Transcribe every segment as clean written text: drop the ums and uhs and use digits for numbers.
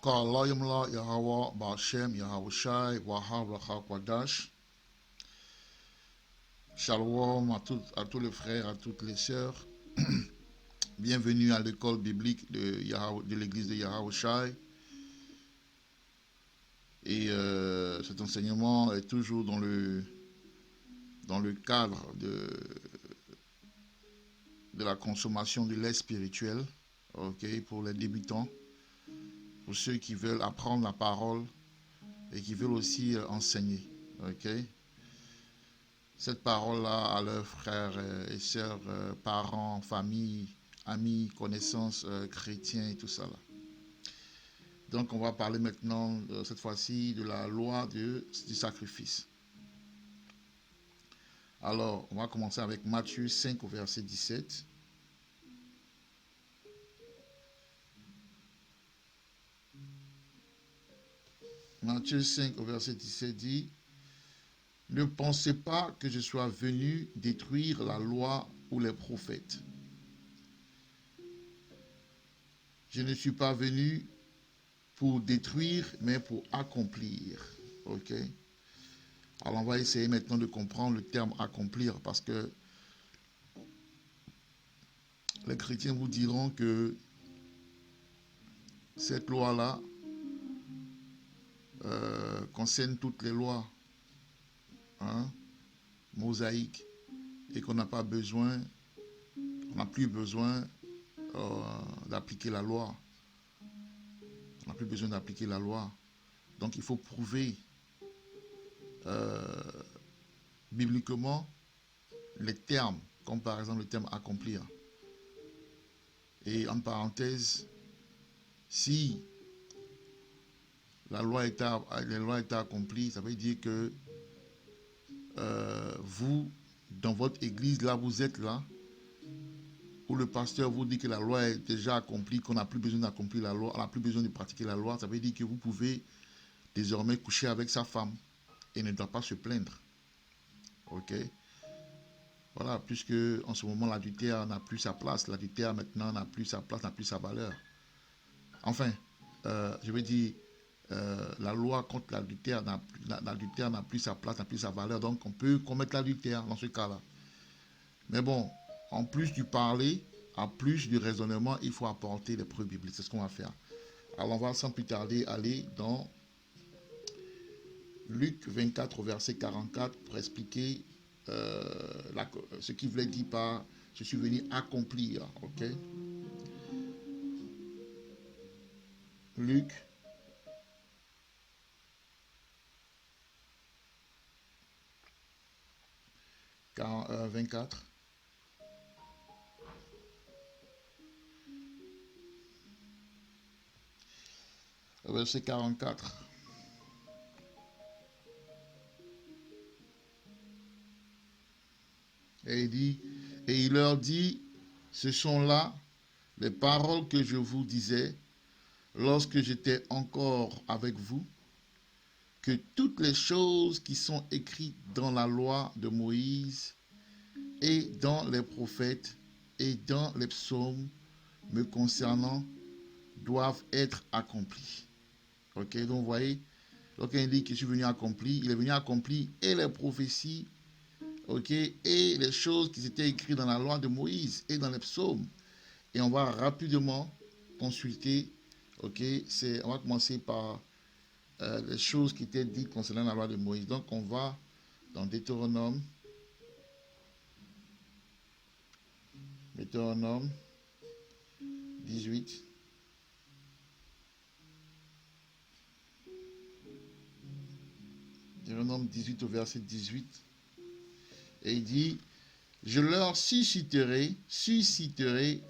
Kalayamla Yahweh Bashem Yahawashi Wahab Kwadash. Shalom à tous les frères, à toutes les sœurs. Bienvenue à l'école biblique de l'église de Yahawashi. Et cet enseignement est toujours dans le cadre de la consommation de lait spirituel, pour les débutants, pour ceux qui veulent apprendre la parole et qui veulent aussi enseigner. Cette parole-là à leurs frères et sœurs, parents, familles, amis, connaissances, chrétiens et tout ça là. Donc on va parler maintenant, cette fois-ci, de la loi du sacrifice. Alors, on va commencer avec Matthieu 5 au verset 17. Matthieu 5 au verset 17 dit: Ne pensez pas que je sois venu détruire la loi ou les prophètes. Je ne suis pas venu pour détruire, mais pour accomplir. Alors on va essayer maintenant de comprendre le terme accomplir, parce que les chrétiens vous diront que cette loi-là concerne toutes les lois mosaïques, et qu'on n'a pas besoin, on n'a plus besoin d'appliquer la loi. On n'a plus besoin d'appliquer la loi. Donc il faut prouver bibliquement les termes, comme par exemple le terme accomplir. Et en parenthèse, si la loi est accomplie, ça veut dire que vous, dans votre église, là vous êtes là, où le pasteur vous dit que la loi est déjà accomplie, qu'on n'a plus besoin d'accomplir la loi, on n'a plus besoin de pratiquer la loi, ça veut dire que vous pouvez désormais coucher avec sa femme et ne doit pas se plaindre. Voilà, puisque en ce moment l'adultère n'a plus sa place, l'adultère maintenant n'a plus sa place, n'a plus sa valeur. Enfin, je veux dire, la loi contre l'adultère n'a plus sa place, n'a plus sa valeur, donc on peut commettre l'adultère dans ce cas-là. Mais bon, en plus du parler, en plus du raisonnement, il faut apporter les preuves bibliques. C'est ce qu'on va faire. Alors on va sans plus tarder aller dans Luc 24 au verset 44 pour expliquer ce qu'il voulait dire par « je suis venu accomplir ». Luc 24. Verset 44. Et il leur dit, ce sont là les paroles que je vous disais lorsque j'étais encore avec vous, que toutes les choses qui sont écrites dans la loi de Moïse et dans les prophètes et dans les psaumes me concernant doivent être accomplies. Donc vous voyez, donc il dit que je suis venu accomplir, il est venu accomplir et les prophéties, et les choses qui étaient écrites dans la loi de Moïse et dans les psaumes. Et on va rapidement consulter, on va commencer par les choses qui étaient dites concernant la loi de Moïse. Donc on va dans Deutéronome 18. Deutéronome 18 au verset 18. Et il dit, je leur susciterai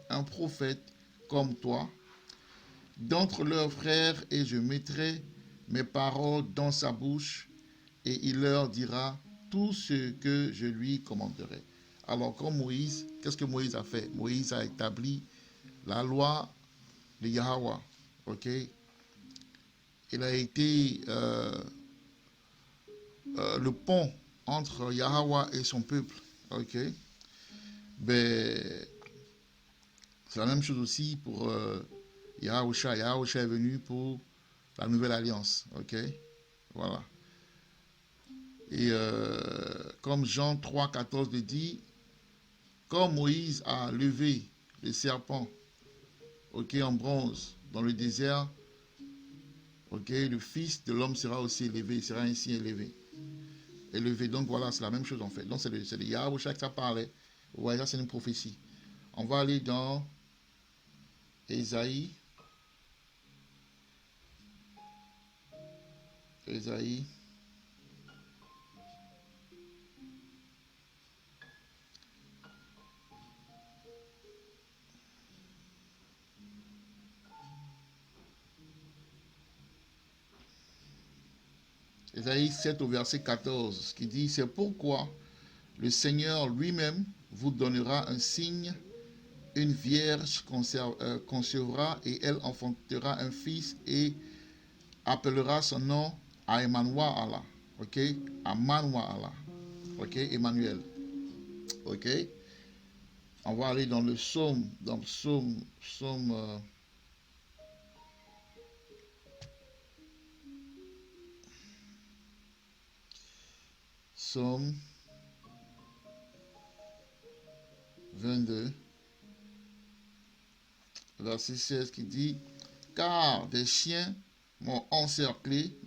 un prophète comme toi d'entre leurs frères, et je mettrai mes paroles dans sa bouche, et il leur dira tout ce que je lui commanderai. Alors, comme Moïse, qu'est-ce que Moïse a fait? Moïse a établi la loi de Yahweh. Il a été le pont entre Yahweh et son peuple. C'est la même chose aussi pour Yahweh. Yahweh est venu pour La nouvelle alliance. Ok? Voilà. Et comme Jean 3, 14 le dit, comme Moïse a levé le serpent, ok, en bronze, dans le désert, ok, le Fils de l'homme sera aussi élevé, il sera ainsi élevé. Élevé, donc voilà, c'est la même chose en fait. Donc c'est le Yahweh que ça parlait. Vous voyez, ça c'est une prophétie. On va aller dans Ésaïe. Ésaïe. Ésaïe 7 au verset 14, qui dit, c'est pourquoi le Seigneur lui-même vous donnera un signe, une vierge concevra et elle enfantera un fils et appellera son nom à Emmanuel. Ok? Emmanuel. Ok? Emmanuel. Ok? On va aller dans le psaume, psaume 22, verset 16 qui dit, car des chiens m'ont encerclé,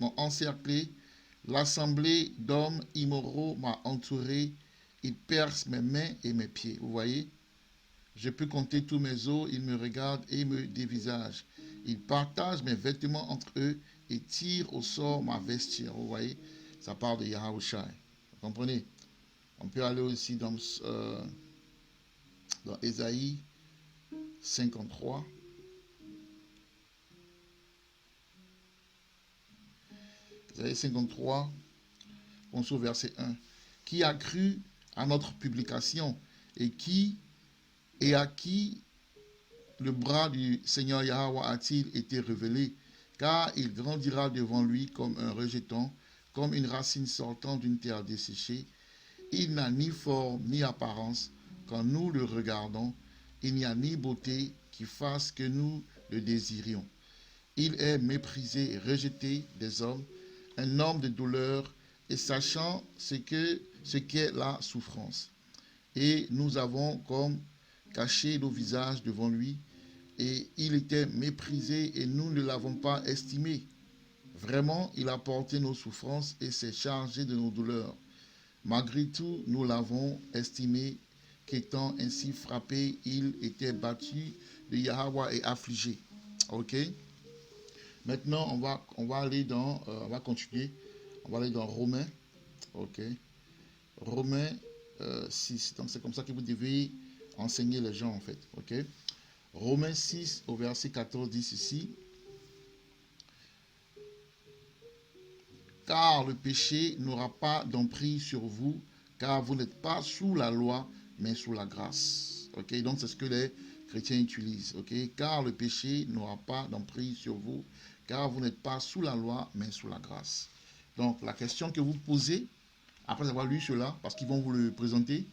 l'assemblée d'hommes immoraux m'a entouré, ils percent mes mains et mes pieds. Vous voyez? Je peux compter tous mes os, ils me regardent et me dévisagent. Ils partagent mes vêtements entre eux et tirent au sort ma vesture. Vous voyez? Ça parle de Yahushua. Vous comprenez? On peut aller aussi dans Ésaïe 53. Ésaïe 53, on se au verset 1. Qui a cru à notre publication et à qui le bras du Seigneur Yahweh a-t-il été révélé? Car il grandira devant lui comme un rejeton, comme une racine sortant d'une terre desséchée. Il n'a ni forme ni apparence. Quand nous le regardons, il n'y a ni beauté qui fasse que nous le désirions. Il est méprisé et rejeté des hommes, un homme de douleur, et sachant ce qu'est la souffrance. Et nous avons comme caché nos visages devant lui, et il était méprisé et nous ne l'avons pas estimé. Vraiment, il a porté nos souffrances et s'est chargé de nos douleurs. Malgré tout, nous l'avons estimé qu'étant ainsi frappé, il était battu de Yahweh et affligé. Ok? Maintenant, on va aller on va continuer. On va aller dans Romains. Ok? Romains 6. Donc c'est comme ça que vous devez enseigner les gens en fait. Ok? Romains 6 au verset 14 dit ceci. Car le péché n'aura pas d'emprise sur vous, car vous n'êtes pas sous la loi, mais sous la grâce. Ok, donc c'est ce que les chrétiens utilisent. Ok, car le péché n'aura pas d'emprise sur vous, car vous n'êtes pas sous la loi, mais sous la grâce. Donc la question que vous posez, après avoir lu cela, parce qu'ils vont vous le présenter,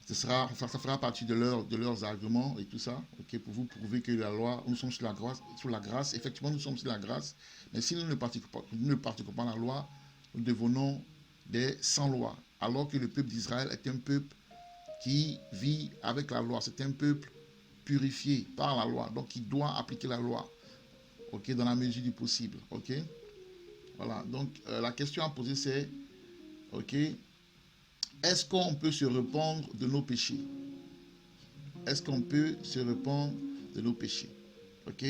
ça fera partie de leurs arguments et tout ça, ok, pour vous prouver que la loi, nous sommes sous la grâce. Effectivement, nous sommes sous la grâce, mais si nous ne pratiquons pas la loi, nous devenons des sans-loi. Alors que le peuple d'Israël est un peuple qui vit avec la loi. C'est un peuple purifié par la loi, donc il doit appliquer la loi, ok, dans la mesure du possible, ok. Voilà, donc la question à poser c'est, ok, est-ce qu'on peut se répandre de nos péchés? Est-ce qu'on peut se répandre de nos péchés? Ok?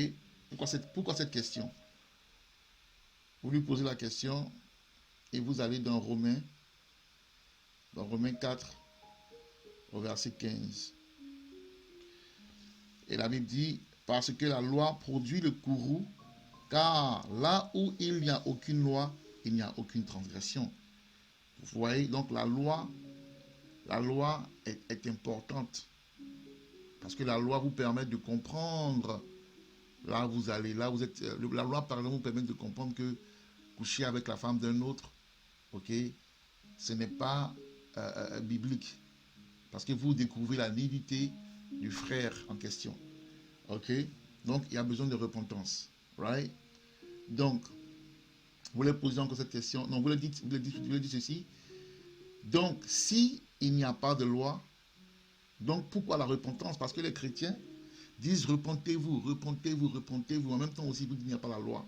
Pourquoi cette question? Vous lui posez la question et vous allez dans Romains 4, au verset 15. Et la Bible dit, parce que la loi produit le courroux, car là où il n'y a aucune loi, il n'y a aucune transgression. Vous voyez, donc la loi est importante. Parce que la loi vous permet de comprendre là où vous allez, là où vous êtes. La loi, par exemple, vous permet de comprendre que coucher avec la femme d'un autre, ok, ce n'est pas biblique. Parce que vous découvrez la nudité du frère en question. Ok? Donc, il y a besoin de repentance. Right? Donc, vous voulez poser encore cette question. Non, vous le dites ceci. Donc, si il n'y a pas de loi, donc pourquoi la repentance? Parce que les chrétiens disent repentez-vous, repentez-vous, repentez-vous. En même temps aussi, vous dites qu'il n'y a pas la loi.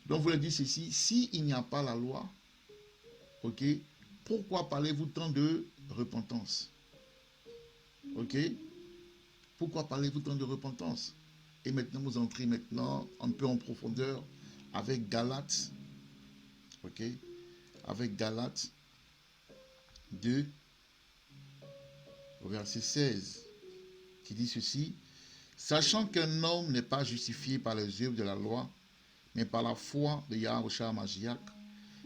Donc, vous le dites ceci. Si il n'y a pas la loi, ok, pourquoi parlez-vous tant de repentance? Ok? Pourquoi parlez-vous tant de repentance? Et maintenant, vous entrez maintenant un peu en profondeur avec Galates. Ok? Avec Galates 2, au verset 16, qui dit ceci. Sachant qu'un homme n'est pas justifié par les œuvres de la loi, mais par la foi de Yahushua Mashiach,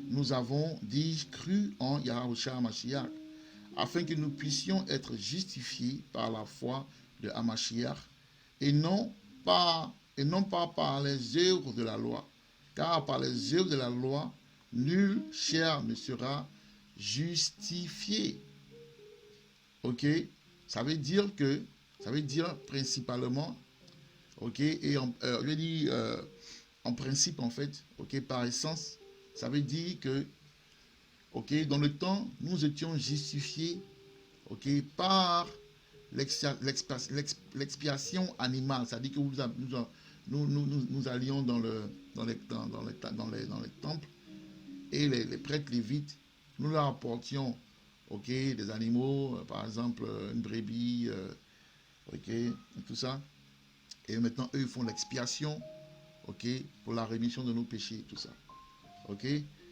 nous avons, dis-je, cru en Yahushua Mashiach, afin que nous puissions être justifiés par la foi de Hamashiach, et non pas par les œuvres de la loi. Car par les œuvres de la loi, nul chair ne sera justifié. Ok? Ça veut dire principalement, ok, et je dis en principe en fait, ok, par essence, ça veut dire que, ok, dans le temps, nous étions justifiés, ok, par l'expiation animale, c'est-à-dire que nous allions dans les temples et les prêtres lévites, nous leur apportions, ok, des animaux, par exemple une brebis, ok, et tout ça. Et maintenant, eux, ils font l'expiation, ok, pour la rémission de nos péchés, tout ça. Ok.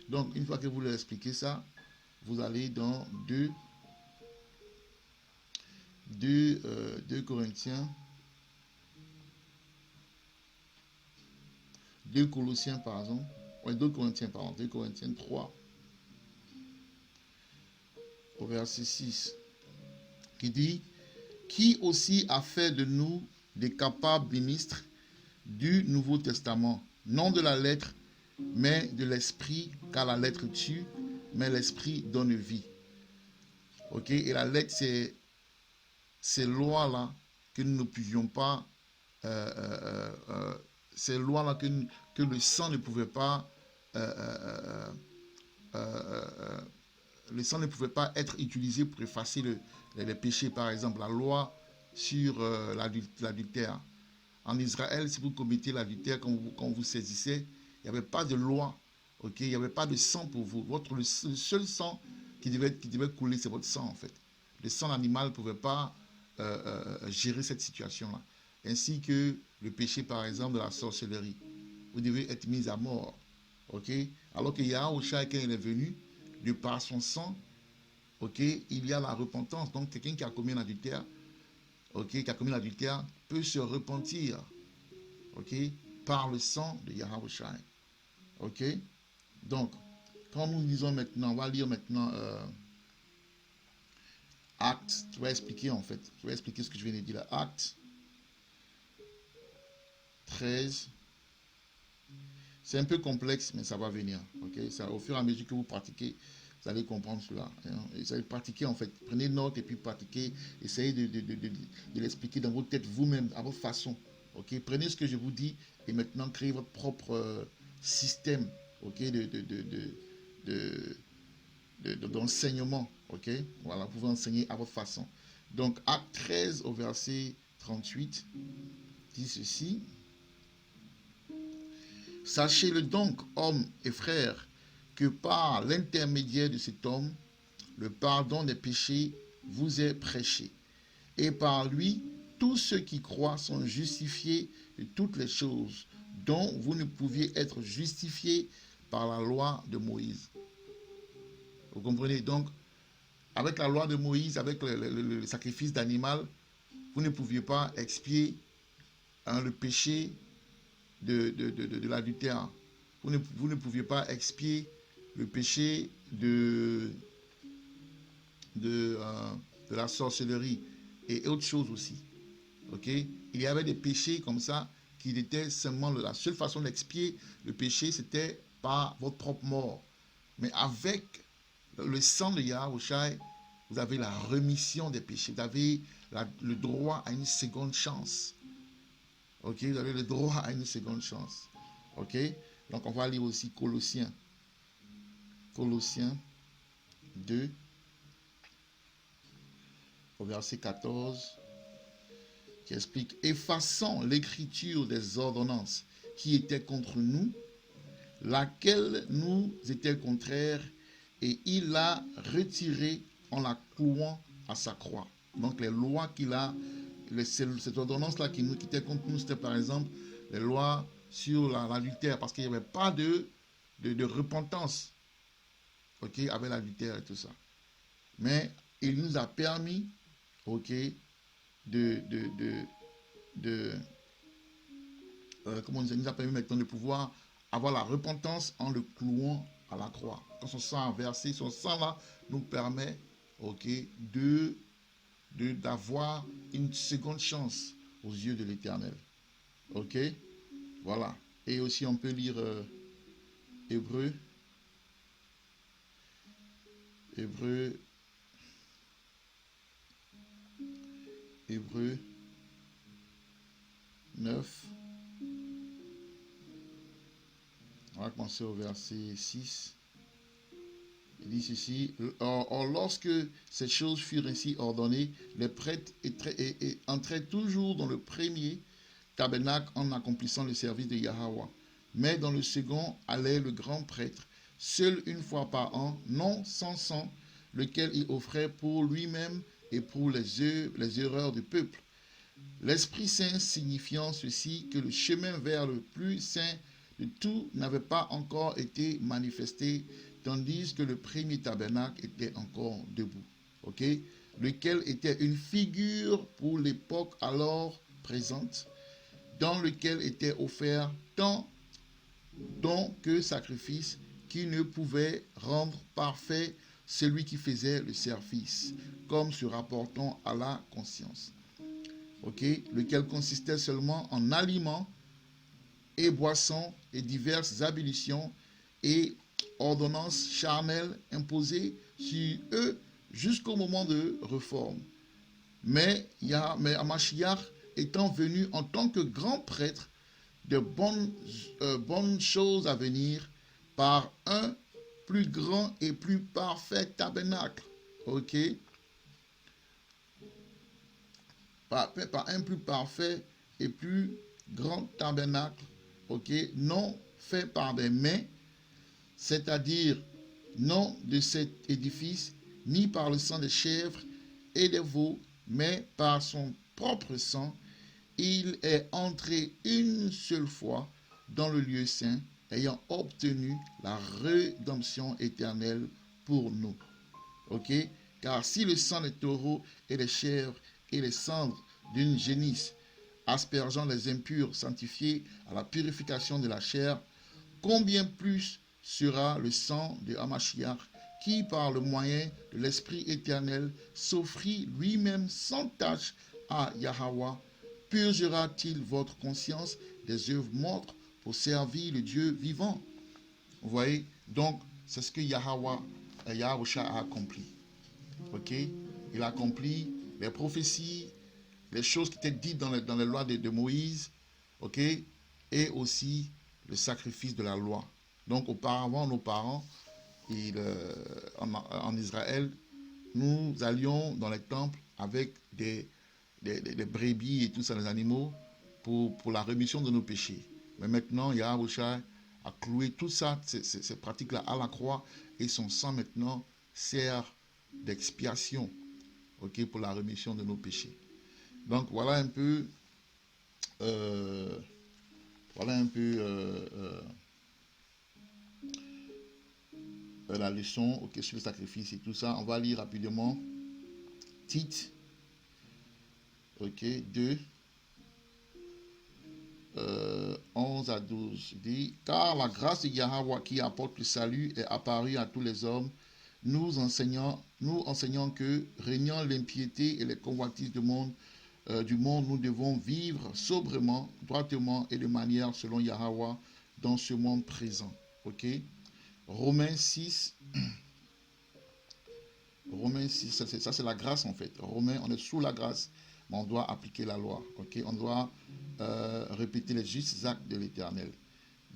Donc, une fois que vous leur expliquez ça, vous allez dans 2 Corinthiens, 2 Colossiens, pardon, ouais, 2 Corinthiens, pardon, 2 Corinthiens 3, au verset 6, qui dit, qui aussi a fait de nous des capables ministres du Nouveau Testament, non de la lettre, mais de l'esprit, car la lettre tue, mais l'esprit donne vie. Ok, et la lettre, c'est ces lois-là que nous ne pouvions pas, ces lois-là que le sang ne pouvait pas, le sang ne pouvait pas être utilisé pour effacer les péchés. Par exemple, la loi sur l'adultère. En Israël, si vous commettez l'adultère, quand vous saisissez, il n'y avait pas de loi, ok, il n'y avait pas de sang pour vous. Le seul sang qui devait couler, c'est votre sang en fait. Le sang animal ne pouvait pas gérer cette situation-là. Ainsi que le péché, par exemple, de la sorcellerie. Vous devez être mis à mort, ok. Alors que Yahushua, quand il est venu, de par son sang, ok, il y a la repentance. Donc quelqu'un qui a commis un adultère, ok, qui a commis l'adultère, peut se repentir, ok, par le sang de Yahushua, ok. Donc, quand nous lisons maintenant, on va lire maintenant Actes, tu vas expliquer en fait, tu vas expliquer ce que je viens de dire là. Actes 13, c'est un peu complexe, mais ça va venir, ok. Ça, au fur et à mesure que vous pratiquez, vous allez comprendre cela. Hein. Essayez de pratiquer en fait. Prenez note et puis pratiquez. Essayez de l'expliquer dans votre tête vous-même, à votre façon. Ok. Prenez ce que je vous dis et maintenant créez votre propre système, ok, d'enseignement. Ok. Voilà, vous pouvez enseigner à votre façon. Donc, Acte 13 au verset 38 dit ceci. Sachez-le donc, hommes et frères, que par l'intermédiaire de cet homme, le pardon des péchés vous est prêché. Et par lui, tous ceux qui croient sont justifiés de toutes les choses dont vous ne pouviez être justifiés par la loi de Moïse. Vous comprenez? Donc, avec la loi de Moïse, avec le sacrifice d'animal, vous ne pouviez pas expier le péché de l'adultère. Vous ne pouviez pas expier le péché de la sorcellerie et autres choses aussi. Ok? Il y avait des péchés comme ça qui étaient seulement la seule façon d'expier le péché, c'était par votre propre mort. Mais avec le sang de Yahushua, vous avez la remission des péchés. Vous avez le droit à une seconde chance. Ok? Vous avez le droit à une seconde chance. Ok? Donc on va lire aussi Colossiens. Colossiens 2, au verset 14, qui explique: effaçant l'écriture des ordonnances qui étaient contre nous, laquelle nous était contraire, et il l'a retirée en la clouant à sa croix. Donc les lois qu'il a, cette ordonnance-là qui était contre nous, c'était par exemple les lois sur l'adultère, parce qu'il n'y avait pas de repentance, ok, avec l'adultère et tout ça. Mais il nous a permis, ok, comment on dit, il nous a permis maintenant de pouvoir avoir la repentance en le clouant à la croix. Quand son sang a versé, son sang là nous permet, ok, d'avoir une seconde chance aux yeux de l'Éternel. Ok, voilà. Et aussi on peut lire Hébreu 9. On va commencer au verset 6. Il dit ceci: or, lorsque ces choses furent ainsi ordonnées, les prêtres entraient toujours dans le premier tabernacle en accomplissant le service de Yahweh. Mais dans le second allait le grand prêtre, seul une fois par an, non sans sang, lequel il offrait pour lui-même et pour les erreurs du peuple. L'Esprit Saint signifiant ceci, que le chemin vers le plus saint de tout n'avait pas encore été manifesté, tandis que le premier tabernacle était encore debout, ok, lequel était une figure pour l'époque alors présente, dans lequel était offert tant dons que sacrifices, qui ne pouvaient rendre parfait celui qui faisait le service, comme se rapportant à la conscience. Ok, lequel consistait seulement en aliments et boissons et diverses ablutions et ordonnances charnelles imposées sur eux jusqu'au moment de réforme. Mais Hamashiach étant venu en tant que grand prêtre de bonnes choses à venir par un plus grand et plus parfait tabernacle. Ok, par un plus parfait et plus grand tabernacle, ok, non fait par des mains, c'est-à-dire non de cet édifice, ni par le sang des chèvres et des veaux, mais par son propre sang, il est entré une seule fois dans le lieu saint, ayant obtenu la rédemption éternelle pour nous. Ok? Car si le sang des taureaux et des chèvres et les cendres d'une génisse, aspergeant les impurs, sanctifiés à la purification de la chair, combien plus sera le sang de Hamashiach, qui par le moyen de l'Esprit éternel s'offrit lui-même sans tache à Yahweh, purgera-t-il votre conscience des œuvres mortes pour servir le Dieu vivant? Vous voyez? Donc, c'est ce que Yahweh a accompli. Ok? Il a accompli les prophéties, les choses qui étaient dites dans les lois de Moïse, ok? Et aussi le sacrifice de la loi. Donc, auparavant, nos parents, en Israël, nous allions dans les temples avec des brebis et tout ça, les animaux, pour la rémission de nos péchés. Mais maintenant, Yahweh a cloué tout ça, ces pratiques-là à la croix, et son sang maintenant sert d'expiation, ok, pour la rémission de nos péchés. Donc voilà un peu, la leçon, ok, sur le sacrifice et tout ça. On va lire rapidement Tite, ok, 2, 11 à 12 dit: car la grâce de Yahweh qui apporte le salut est apparue à tous les hommes, nous enseignant que, régnant l'impiété et les convoitises du monde, nous devons vivre sobrement, droitement et de manière selon Yahweh dans ce monde présent. Ok? Romains 6, ça c'est la grâce en fait. Romains, on est sous la grâce, mais on doit appliquer la loi. Ok? On doit répéter les justes actes de l'Éternel.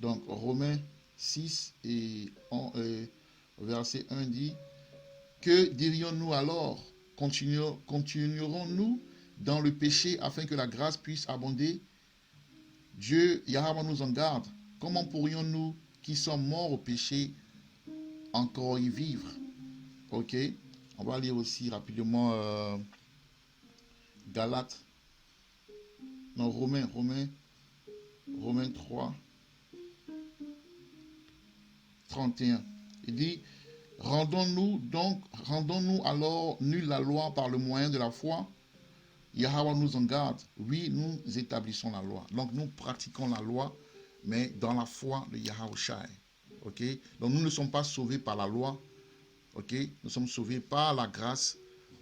Donc, Romains 6 verset 1 dit, que dirions-nous alors? Continuerons-nous dans le péché afin que la grâce puisse abonder? Dieu, Yahweh nous en garde. Comment pourrions-nous, qui sommes morts au péché, encore y vivre? Ok. On va lire aussi rapidement Galates. Non, Romains 3, 31. Il dit, rendons-nous alors nulle la loi par le moyen de la foi? Yahweh nous en garde. Oui, nous établissons la loi. Donc nous pratiquons la loi, mais dans la foi de Yahweh Shai. Ok? Donc nous ne sommes pas sauvés par la loi. Ok? Nous sommes sauvés par la grâce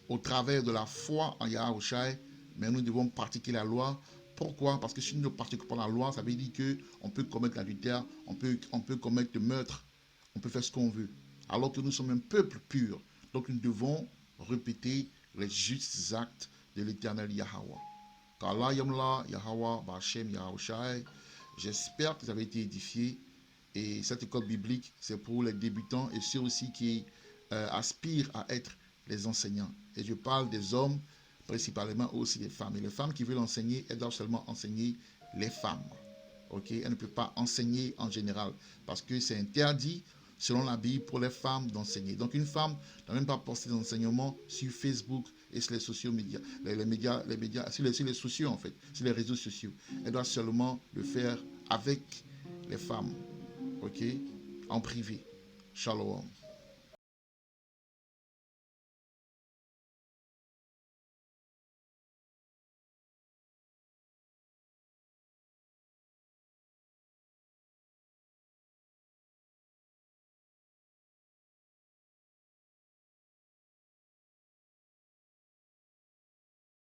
au travers de la foi en Yahweh Shai, mais nous devons pratiquer la loi. Pourquoi? Parce que si nous ne pratiquons pas la loi, ça veut dire qu'on peut commettre l'adultère, on peut commettre le meurtre, on peut faire ce qu'on veut. Alors que nous sommes un peuple pur. Donc nous devons répéter les justes actes de l'éternel Yahweh. Car là, Yahweh, Bachem, Yahweh Shai, j'espère que vous avez été édifiés. Et cette école biblique, c'est pour les débutants et ceux aussi qui aspirent à être les enseignants. Et je parle des hommes, principalement aussi des femmes. Et les femmes qui veulent enseigner, elles doivent seulement enseigner les femmes. Ok? Elles ne peuvent pas enseigner en général parce que c'est interdit selon la Bible pour les femmes d'enseigner. Donc une femme ne doit même pas poster des enseignements sur Facebook et sur les sociaux médias, les médias sur les sociaux en fait, sur les réseaux sociaux. Elle doit seulement le faire avec les femmes, ok, en privé. Shalom.